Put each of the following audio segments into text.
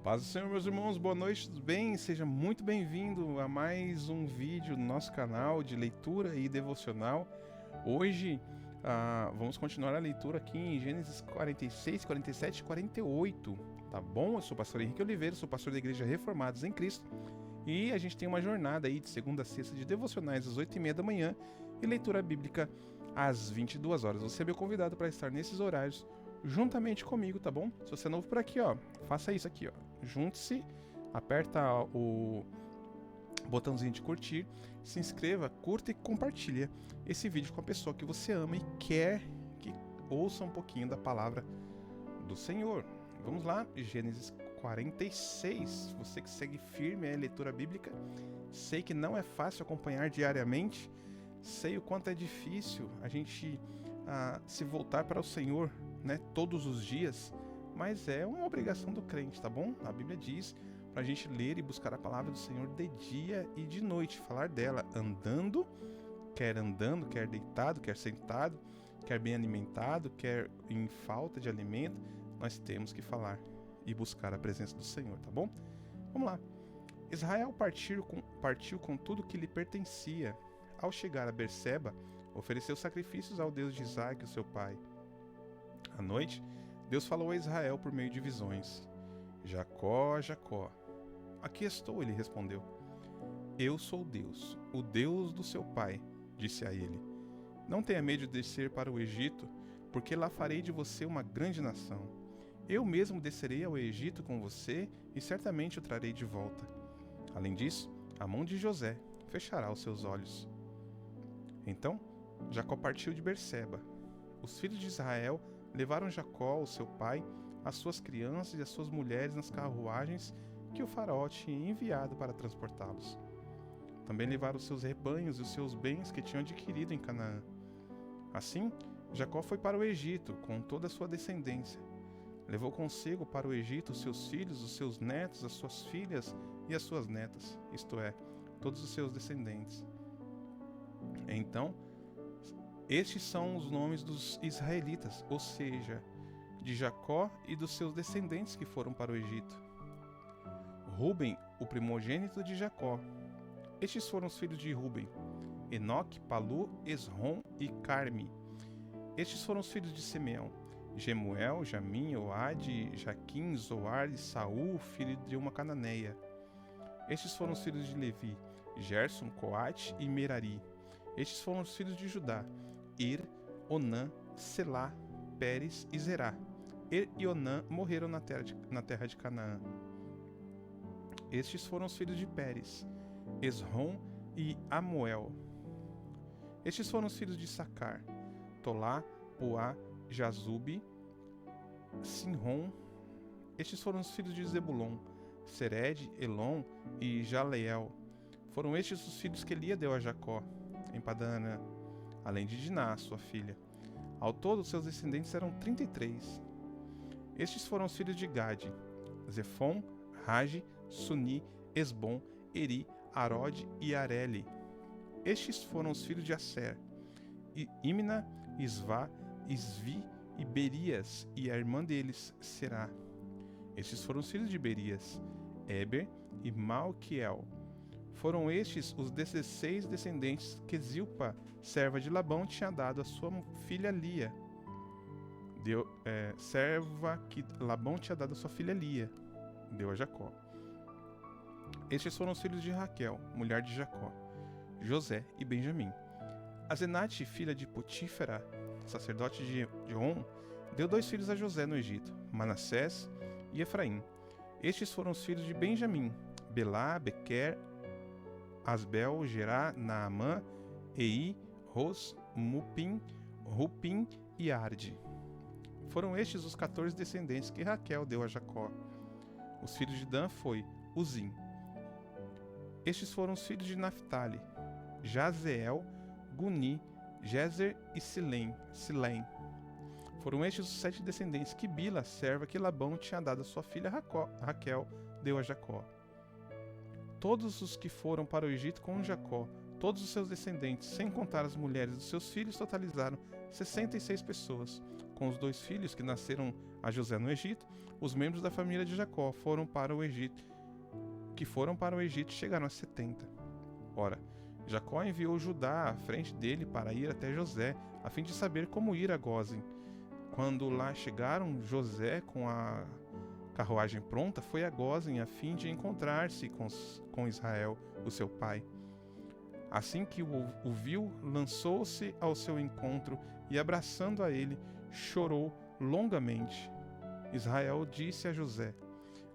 Paz do Senhor, meus irmãos, boa noite, tudo bem? Seja muito bem-vindo a mais um vídeo no nosso canal de leitura e devocional. Hoje vamos continuar a leitura aqui em Gênesis 46, 47 e 48, tá bom? Eu sou o pastor Henrique Oliveira, sou pastor da Igreja Reformados em Cristo e a gente tem uma jornada aí de segunda a sexta de devocionais às 8h30 da manhã e leitura bíblica às 22 horas. Você é meu convidado para estar nesses horários juntamente comigo, tá bom? Se você é novo por aqui, ó, faça isso aqui, ó. Junte-se, aperta o botãozinho de curtir, se inscreva, curta e compartilha esse vídeo com a pessoa que você ama e quer que ouça um pouquinho da palavra do Senhor. Vamos lá, Gênesis 46. Você que segue firme a leitura bíblica, sei que não é fácil acompanhar diariamente, sei o quanto é difícil a gente se voltar para o Senhor, né, todos os dias, mas é uma obrigação do crente, tá bom? A Bíblia diz para a gente ler e buscar a palavra do Senhor de dia e de noite, falar dela andando, quer deitado, quer sentado, quer bem alimentado, quer em falta de alimento, nós temos que falar e buscar a presença do Senhor, tá bom? Vamos lá. Israel partiu com tudo que lhe pertencia. Ao chegar a Berseba, ofereceu sacrifícios ao Deus de Isaque, o seu pai. À noite, Deus falou a Israel por meio de visões. Jacó, Jacó. Aqui estou, ele respondeu. Eu sou Deus, o Deus do seu pai, disse a ele. Não tenha medo de descer para o Egito, porque lá farei de você uma grande nação. Eu mesmo descerei ao Egito com você e certamente o trarei de volta. Além disso, a mão de José fechará os seus olhos. Então, Jacó partiu de Berseba. Os filhos de Israel levaram Jacó, o seu pai, as suas crianças e as suas mulheres nas carruagens que o faraó tinha enviado para transportá-los. Também levaram os seus rebanhos e os seus bens que tinham adquirido em Canaã. Assim, Jacó foi para o Egito com toda a sua descendência. Levou consigo para o Egito os seus filhos, os seus netos, as suas filhas e as suas netas, isto é, todos os seus descendentes. Então, estes são os nomes dos israelitas, ou seja, de Jacó e dos seus descendentes que foram para o Egito. Ruben, o primogênito de Jacó. Estes foram os filhos de Ruben: Enoque, Palu, Esrom e Carmi. Estes foram os filhos de Simeão: Gemuel, Jamim, Oade, Jaquim, Zoar e Saul, filho de uma cananeia. Estes foram os filhos de Levi: Gerson, Coate e Merari. Estes foram os filhos de Judá: Ir, Onã, Selá, Pérez e Zerá. Ir e Onã morreram na terra de Canaã. Estes foram os filhos de Pérez: Esrom e Amoel. Estes foram os filhos de Sacar: Tolá, Puá, Jazube, Sinrom. Estes foram os filhos de Zebulon: Sered, Elon e Jaleel. Foram estes os filhos que Lia deu a Jacó em Padan-Arã, além de Diná, sua filha. Ao todo, seus descendentes eram 33. Estes foram os filhos de Gade: Zefon, Rage, Suni, Esbom, Eri, Arode e Areli. Estes foram os filhos de Asser: Imna, Isvá, Isvi e Berias, e a irmã deles, Será. Estes foram os filhos de Berias: Eber e Malquiel. Foram estes os 16 descendentes que Zilpa, serva de Labão, tinha dado a sua filha Lia. Serva que Labão tinha dado a sua filha Lia, deu a Jacó. Estes foram os filhos de Raquel, mulher de Jacó: José e Benjamim. Azenate, filha de Potífera, sacerdote de On, deu 2 filhos a José no Egito: Manassés e Efraim. Estes foram os filhos de Benjamim: Belá, Bequer, Asbel, Gerá, Naamã, Ei, Ros, Mupim, Rupim e Arde. Foram estes os 14 descendentes que Raquel deu a Jacó. Os filhos de Dan foi Uzim. Estes foram os filhos de Naphtali: Jazeel, Guni, Jezer e Silém. Foram estes os 7 descendentes que Bila, serva que Labão tinha dado a sua filha Raquel, deu a Jacó. Todos os que foram para o Egito com Jacó, todos os seus descendentes, sem contar as mulheres dos seus filhos, totalizaram 66 pessoas, com os 2 filhos que nasceram a José no Egito, os membros da família de Jacó foram para o Egito, chegaram a 70. Ora, Jacó enviou Judá à frente dele para ir até José, a fim de saber como ir a Gósen. Quando lá chegaram, José, com a carruagem pronta, foi a Gósen a fim de encontrar-se com Israel, o seu pai. Assim que o viu, lançou-se ao seu encontro e, abraçando a ele, chorou longamente. Israel disse a José: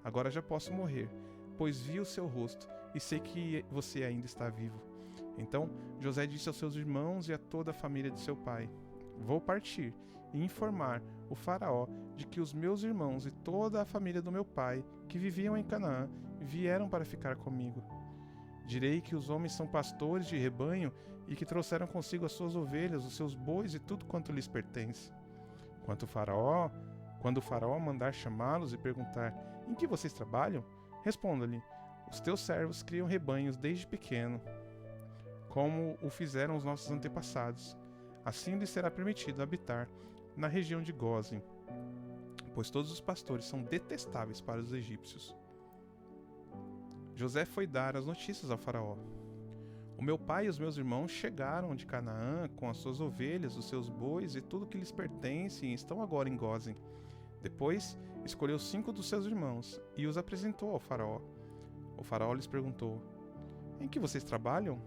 agora já posso morrer, pois vi o seu rosto e sei que você ainda está vivo. Então José disse aos seus irmãos e a toda a família de seu pai: vou partir e informar o faraó de que os meus irmãos e toda a família do meu pai, que viviam em Canaã, vieram para ficar comigo. Direi que os homens são pastores de rebanho e que trouxeram consigo as suas ovelhas, os seus bois e tudo quanto lhes pertence. Quando o faraó mandar chamá-los e perguntar: em que vocês trabalham? Responda-lhe: os teus servos criam rebanhos desde pequeno, como o fizeram os nossos antepassados. Assim lhes será permitido habitar na região de Gósen, pois todos os pastores são detestáveis para os egípcios. José foi dar as notícias ao faraó: o meu pai e os meus irmãos chegaram de Canaã com as suas ovelhas, os seus bois e tudo que lhes pertence e estão agora em Gósen. Depois escolheu 5 dos seus irmãos e os apresentou ao faraó. O faraó lhes perguntou: em que vocês trabalham?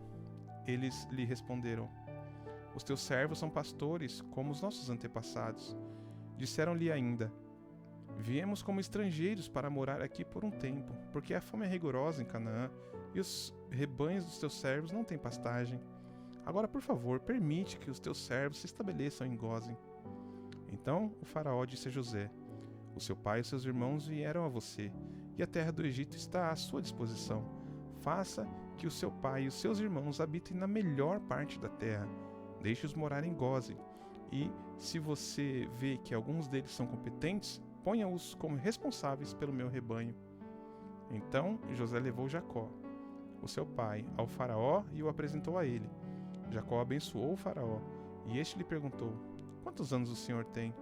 Eles lhe responderam: os teus servos são pastores, como os nossos antepassados. Disseram-lhe ainda: viemos como estrangeiros para morar aqui por um tempo, porque a fome é rigorosa em Canaã e os rebanhos dos teus servos não têm pastagem. Agora, por favor, permite que os teus servos se estabeleçam em Gósen. Então o faraó disse a José: o seu pai e os seus irmãos vieram a você, e a terra do Egito está à sua disposição. Faça que o seu pai e os seus irmãos habitem na melhor parte da terra. Deixe-os morar em Gósen. E, se você vê que alguns deles são competentes, ponha-os como responsáveis pelo meu rebanho. Então José levou Jacó, o seu pai, ao faraó e o apresentou a ele. Jacó abençoou o faraó, e este lhe perguntou: quantos anos o senhor tem?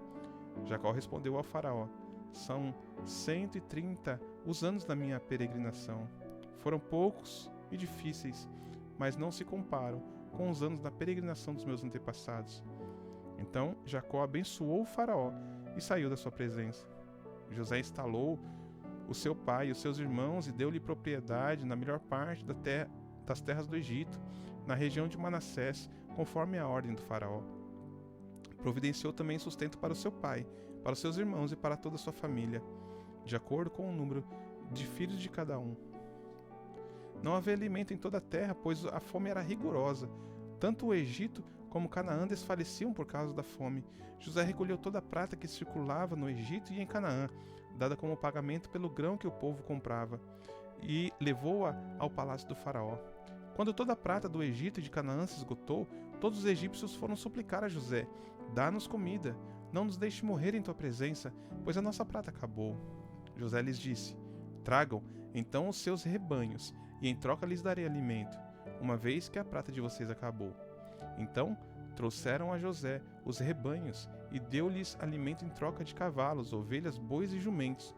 Jacó respondeu ao faraó: são 130 os anos da minha peregrinação. Foram poucos e difíceis, mas não se comparam com os anos da peregrinação dos meus antepassados. Então Jacó abençoou o faraó e saiu da sua presença. José instalou o seu pai e os seus irmãos e deu-lhe propriedade na melhor parte das terras do Egito, na região de Manassés, conforme a ordem do faraó. Providenciou também sustento para o seu pai, para os seus irmãos e para toda a sua família, de acordo com o número de filhos de cada um. Não havia alimento em toda a terra, pois a fome era rigorosa. Tanto o Egito como Canaã desfaleciam por causa da fome. José recolheu toda a prata que circulava no Egito e em Canaã, dada como pagamento pelo grão que o povo comprava, e levou-a ao palácio do faraó. Quando toda a prata do Egito e de Canaã se esgotou, todos os egípcios foram suplicar a José: dá-nos comida, não nos deixe morrer em tua presença, pois a nossa prata acabou. José lhes disse: tragam então os seus rebanhos, e em troca lhes darei alimento, uma vez que a prata de vocês acabou. Então trouxeram a José os rebanhos, e deu-lhes alimento em troca de cavalos, ovelhas, bois e jumentos.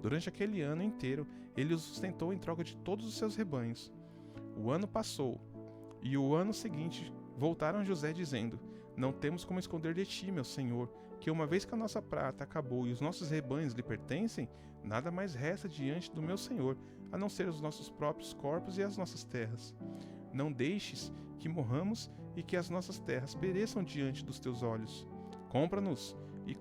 Durante aquele ano inteiro, ele os sustentou em troca de todos os seus rebanhos. O ano passou, e o ano seguinte voltaram a José dizendo: não temos como esconder de ti, meu senhor, que uma vez que a nossa prata acabou e os nossos rebanhos lhe pertencem, nada mais resta diante do meu senhor, a não ser os nossos próprios corpos e as nossas terras. Não deixes que morramos e que as nossas terras pereçam diante dos teus olhos. Compra-nos e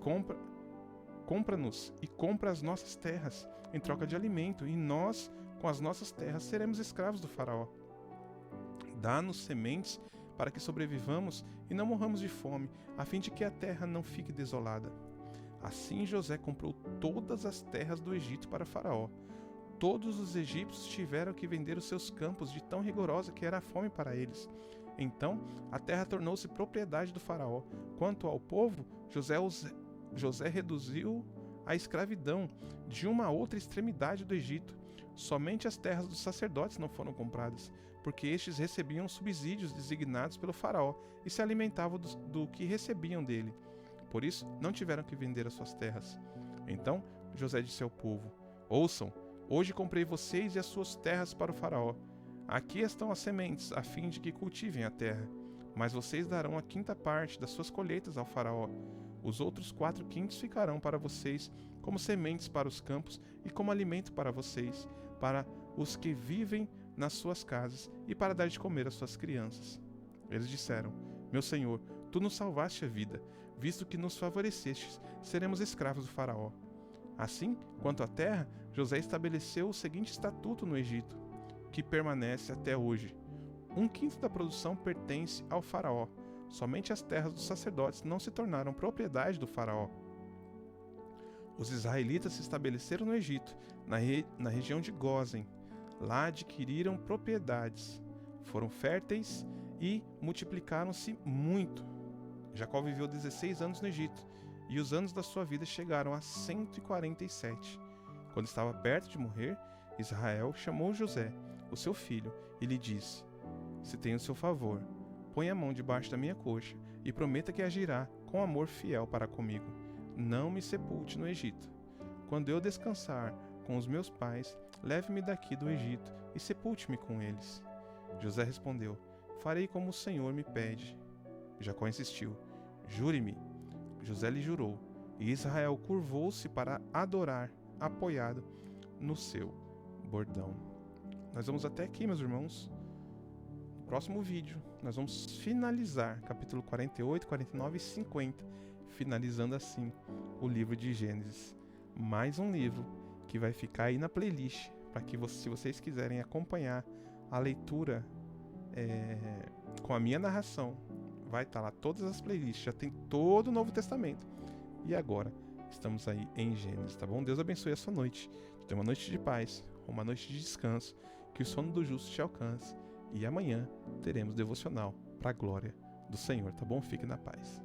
compra as nossas terras em troca de alimento, e nós, com as nossas terras, seremos escravos do faraó. Dá-nos sementes para que sobrevivamos e não morramos de fome, a fim de que a terra não fique desolada. Assim José comprou todas as terras do Egito para Faraó. Todos os egípcios tiveram que vender os seus campos, de tão rigorosa que era a fome para eles. Então a terra tornou-se propriedade do faraó. Quanto ao povo, José reduziu a escravidão de uma outra extremidade do Egito. Somente as terras dos sacerdotes não foram compradas, porque estes recebiam subsídios designados pelo faraó e se alimentavam do que recebiam dele. Por isso, não tiveram que vender as suas terras. Então José disse ao povo: ouçam, hoje comprei vocês e as suas terras para o faraó. Aqui estão as sementes, a fim de que cultivem a terra. Mas vocês darão a 5ª parte das suas colheitas ao faraó. Os outros 4/5 ficarão para vocês, como sementes para os campos e como alimento para vocês, para os que vivem nas suas casas e para dar de comer às suas crianças. Eles disseram: meu senhor, tu nos salvaste a vida, visto que nos favorecestes, seremos escravos do faraó. Assim, quanto à terra, José estabeleceu o seguinte estatuto no Egito, que permanece até hoje. 1/5 da produção pertence ao faraó. Somente as terras dos sacerdotes não se tornaram propriedade do faraó. Os israelitas se estabeleceram no Egito, na região de Gósen. Lá adquiriram propriedades, foram férteis e multiplicaram-se muito. Jacó viveu 16 anos no Egito, e os anos da sua vida chegaram a 147. Quando estava perto de morrer, Israel chamou José, o seu filho, e lhe disse: se tenho o seu favor, põe a mão debaixo da minha coxa e prometa que agirá com amor fiel para comigo. Não me sepulte no Egito. Quando eu descansar com os meus pais, leve-me daqui do Egito e sepulte-me com eles. José respondeu: farei como o Senhor me pede. Jacó insistiu: jure-me. José lhe jurou, e Israel curvou-se para adorar, apoiado no seu bordão. Nós vamos até aqui, meus irmãos. No próximo vídeo, nós vamos finalizar capítulo 48, 49 e 50, finalizando assim o livro de Gênesis. Mais um livro que vai ficar aí na playlist, para que se vocês quiserem acompanhar a leitura com a minha narração, vai estar lá todas as playlists, já tem todo o Novo Testamento. E agora estamos aí em Gênesis, tá bom? Deus abençoe a sua noite. Tenha uma noite de paz, uma noite de descanso, que o sono do justo te alcance. E amanhã teremos devocional para a glória do Senhor, tá bom? Fique na paz.